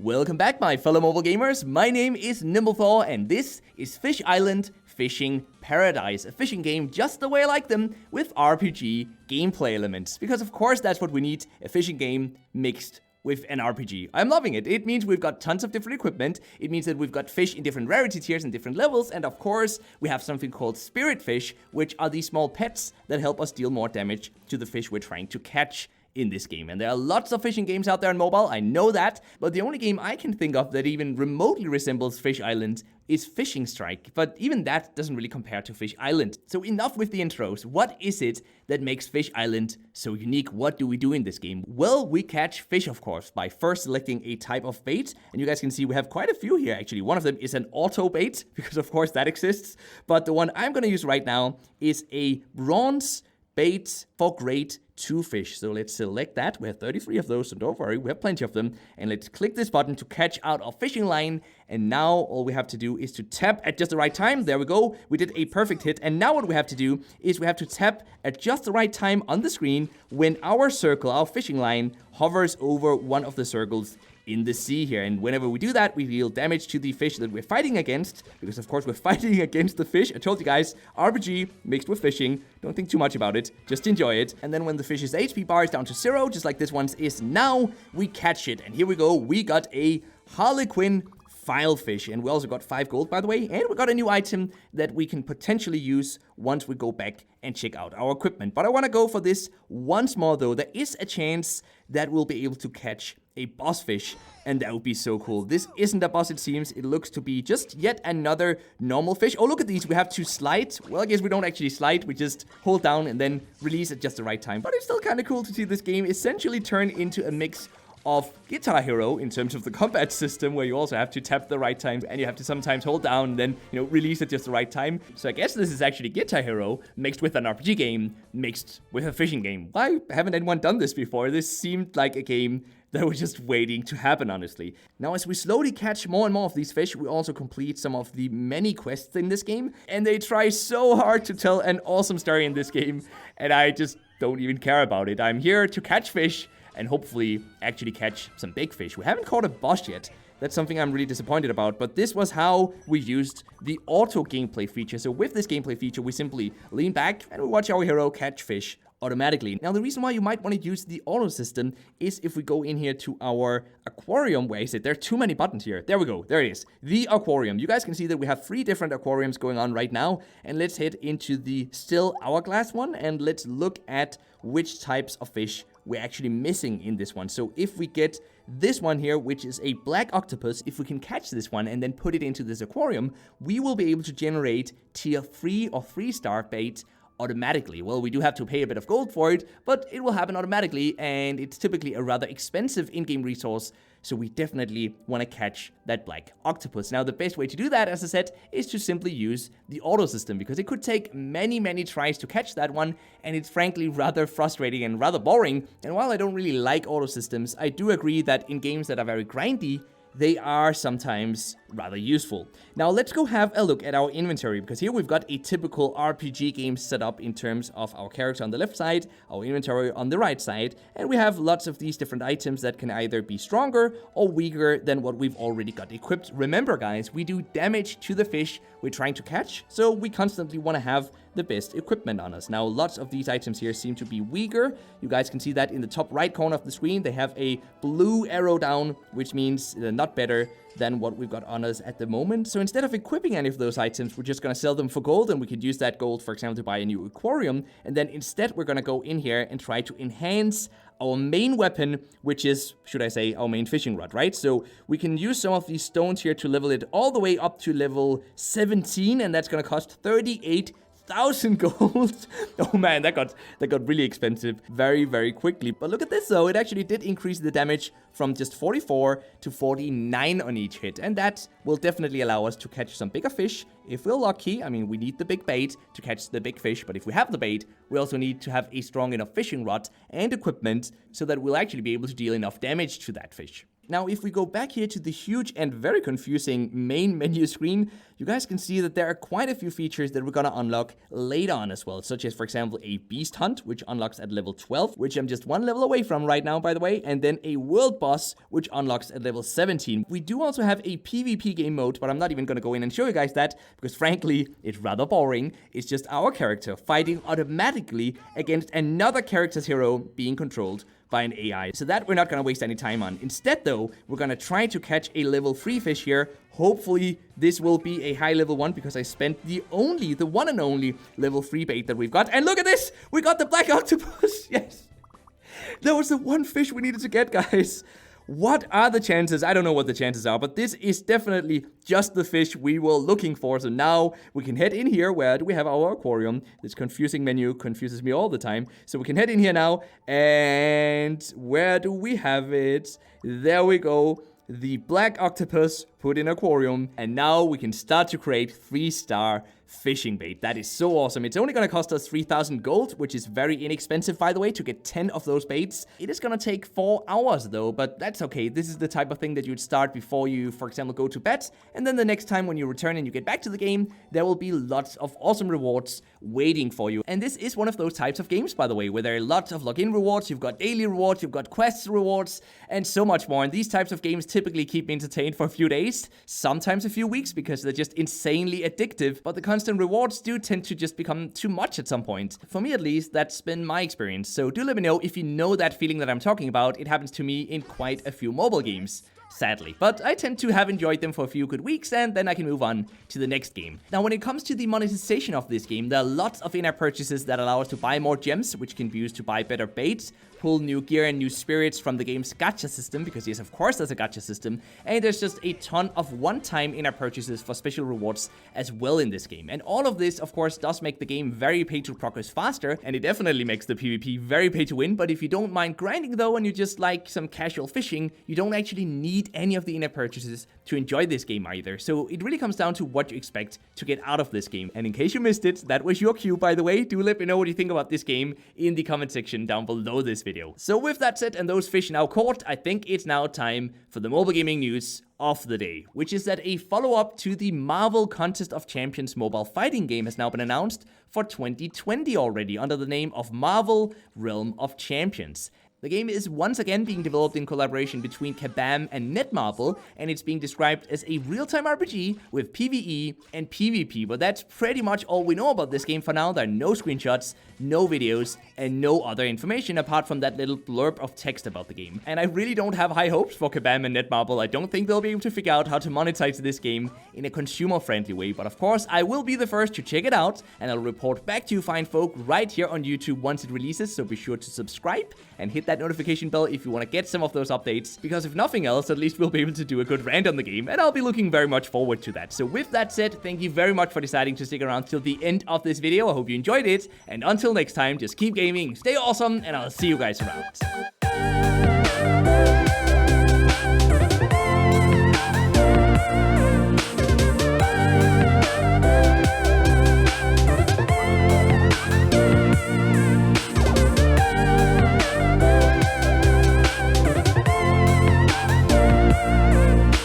Welcome back, my fellow mobile gamers. My name is NimbleThor, and this is Fish Island Fishing Paradise, a fishing game just the way I like them, with RPG gameplay elements. Because of course that's what we need, a fishing game mixed with an RPG. I'm loving it. It means we've got tons of different equipment. It means that we've got fish in different rarity tiers and different levels. And of course, we have something called spirit fish, which are these small pets that help us deal more damage to the fish we're trying to catch in this game. And there are lots of fishing games out there on mobile, I know that, but the only game I can think of that even remotely resembles Fish Island is Fishing Strike, but even that doesn't really compare to Fish Island. So enough with the intros. What is it that makes Fish Island so unique? What do we do in this game? Well, we catch fish, of course, by first selecting a type of bait, and you guys can see we have quite a few here, actually. One of them is an auto bait, because of course that exists, but the one I'm gonna use right now is a bronze bait for grade 2 fish. So let's select that. We have 33 of those, so don't worry, we have plenty of them. And let's click this button to catch out our fishing line. And now all we have to do is to tap at just the right time. There we go. We did a perfect hit. And now what we have to do is we have to tap at just the right time on the screen when our circle, our fishing line, hovers over one of the circles in the sea here. And whenever we do that, we deal damage to the fish that we're fighting against, because of course we're fighting against the fish. I told you guys, RPG mixed with fishing. Don't think too much about it, just enjoy it. And then when the fish's HP bar is down to 0, just like this one's is now, we catch it. And here we go, we got a Harlequin filefish, and we also got 5 gold, by the way, and we got a new item that we can potentially use once we go back and check out our equipment. But I want to go for this once more, though. There is a chance that we'll be able to catch a boss fish, and that would be so cool. This isn't a boss, it seems. It looks to be just yet another normal fish. Oh, look at these. We have to slide. Well, I guess we don't actually slide. We just hold down and then release at just the right time. But it's still kind of cool to see this game essentially turn into a mix of Guitar Hero in terms of the combat system, where you also have to tap the right time and you have to sometimes hold down and then, release at just the right time. So I guess this is actually Guitar Hero mixed with an RPG game, mixed with a fishing game. Why haven't anyone done this before? This seemed like a game that was just waiting to happen, honestly. Now, as we slowly catch more and more of these fish, we also complete some of the many quests in this game, and they try so hard to tell an awesome story in this game, and I just don't even care about it. I'm here to catch fish, and hopefully actually catch some big fish. We haven't caught a boss yet. That's something I'm really disappointed about, but this was how we used the auto gameplay feature. So with this gameplay feature, we simply lean back and we watch our hero catch fish automatically. Now, the reason why you might want to use the auto system is if we go in here to our aquarium, where is it? There are too many buttons here. There we go. There it is. The aquarium. You guys can see that we have 3 different aquariums going on right now. And let's head into the still hourglass one and let's look at which types of fish we're actually missing in this one. So if we get this one here, which is a black octopus, if we can catch this one and then put it into this aquarium, we will be able to generate tier 3 or 3-star bait automatically. Well, we do have to pay a bit of gold for it, but it will happen automatically, and it's typically a rather expensive in-game resource, so we definitely want to catch that black octopus. Now, the best way to do that, as I said, is to simply use the auto system, because it could take many, many tries to catch that one, and it's frankly rather frustrating and rather boring. And while I don't really like auto systems, I do agree that in games that are very grindy, they are sometimes rather useful. Now let's go have a look at our inventory, because here we've got a typical RPG game set up in terms of our character on the left side, our inventory on the right side, and we have lots of these different items that can either be stronger or weaker than what we've already got equipped. Remember guys, we do damage to the fish we're trying to catch, so we constantly want to have the best equipment on us. Now, lots of these items here seem to be weaker. You guys can see that in the top right corner of the screen. They have a blue arrow down, which means they're not better than what we've got on us at the moment. So instead of equipping any of those items, we're just going to sell them for gold, and we could use that gold, for example, to buy a new aquarium. And then instead, we're going to go in here and try to enhance our main weapon, which is, should I say, our main fishing rod, right? So we can use some of these stones here to level it all the way up to level 17, and that's going to cost 38,000 gold. Oh man, that got really expensive very, very quickly. But look at this though, it actually did increase the damage from just 44 to 49 on each hit, and that will definitely allow us to catch some bigger fish if we're lucky. I mean, we need the big bait to catch the big fish, but if we have the bait, we also need to have a strong enough fishing rod and equipment so that we'll actually be able to deal enough damage to that fish. Now, if we go back here to the huge and very confusing main menu screen, you guys can see that there are quite a few features that we're gonna unlock later on as well, such as, for example, a beast hunt, which unlocks at level 12, which I'm just one level away from right now, by the way, and then a world boss, which unlocks at level 17. We do also have a PvP game mode, but I'm not even gonna go in and show you guys that, because frankly, it's rather boring. It's just our character fighting automatically against another character's hero being controlled by an AI. So that we're not gonna waste any time on. Instead though, we're gonna try to catch a level 3 fish here. Hopefully this will be a high level 1 because I spent the one and only level 3 bait that we've got. And look at this! We got the black octopus! Yes! That was the one fish we needed to get, guys. What are the chances? I don't know what the chances are, but this is definitely just the fish we were looking for. So now we can head in here. Where do we have our aquarium? This confusing menu confuses me all the time. So we can head in here now. And where do we have it? There we go. The black octopus put in aquarium. And now we can start to create 3-star fishing bait. That is so awesome. It's only gonna cost us 3,000 gold, which is very inexpensive, by the way, to get 10 of those baits. It is gonna take 4 hours though, but that's okay. This is the type of thing that you'd start before you, for example, go to bed, and then the next time when you return and you get back to the game, there will be lots of awesome rewards waiting for you. And this is one of those types of games, by the way, where there are lots of login rewards, you've got daily rewards, you've got quests rewards, and so much more. And these types of games typically keep me entertained for a few days, sometimes a few weeks, because they're just insanely addictive, but the constant rewards do tend to just become too much at some point. For me at least, that's been my experience. So do let me know if you know that feeling that I'm talking about. It happens to me in quite a few mobile games, sadly. But I tend to have enjoyed them for a few good weeks, and then I can move on to the next game. Now, when it comes to the monetization of this game, there are lots of in-app purchases that allow us to buy more gems, which can be used to buy better baits, pull new gear and new spirits from the game's gacha system, because yes, of course there's a gacha system, and there's just a ton of one-time in-app purchases for special rewards as well in this game. And all of this, of course, does make the game very pay to progress faster, and it definitely makes the PvP very pay to win. But if you don't mind grinding though, and you just like some casual fishing, you don't actually need any of the in-app purchases to enjoy this game either. So it really comes down to what you expect to get out of this game. And in case you missed it, that was your cue, by the way. Do let me know what you think about this game in the comment section down below this video. So with that said, and those fish now caught, I think it's now time for the mobile gaming news of the day, which is that a follow-up to the Marvel Contest of Champions mobile fighting game has now been announced for 2020 already under the name of Marvel Realm of Champions. The game is once again being developed in collaboration between Kabam and Netmarble, and it's being described as a real-time RPG with PvE and PvP, but that's pretty much all we know about this game for now. There are no screenshots, no videos, and no other information apart from that little blurb of text about the game. And I really don't have high hopes for Kabam and Netmarble. I don't think they'll be able to figure out how to monetize this game in a consumer-friendly way, but of course, I will be the first to check it out, and I'll report back to you fine folk right here on YouTube once it releases, so be sure to subscribe and hit that notification bell if you want to get some of those updates, because if nothing else, at least we'll be able to do a good rant on the game, and I'll be looking very much forward to that. So with that said, thank you very much for deciding to stick around till the end of this video. I hope you enjoyed it, and until next time, just keep gaming, stay awesome, and I'll see you guys around.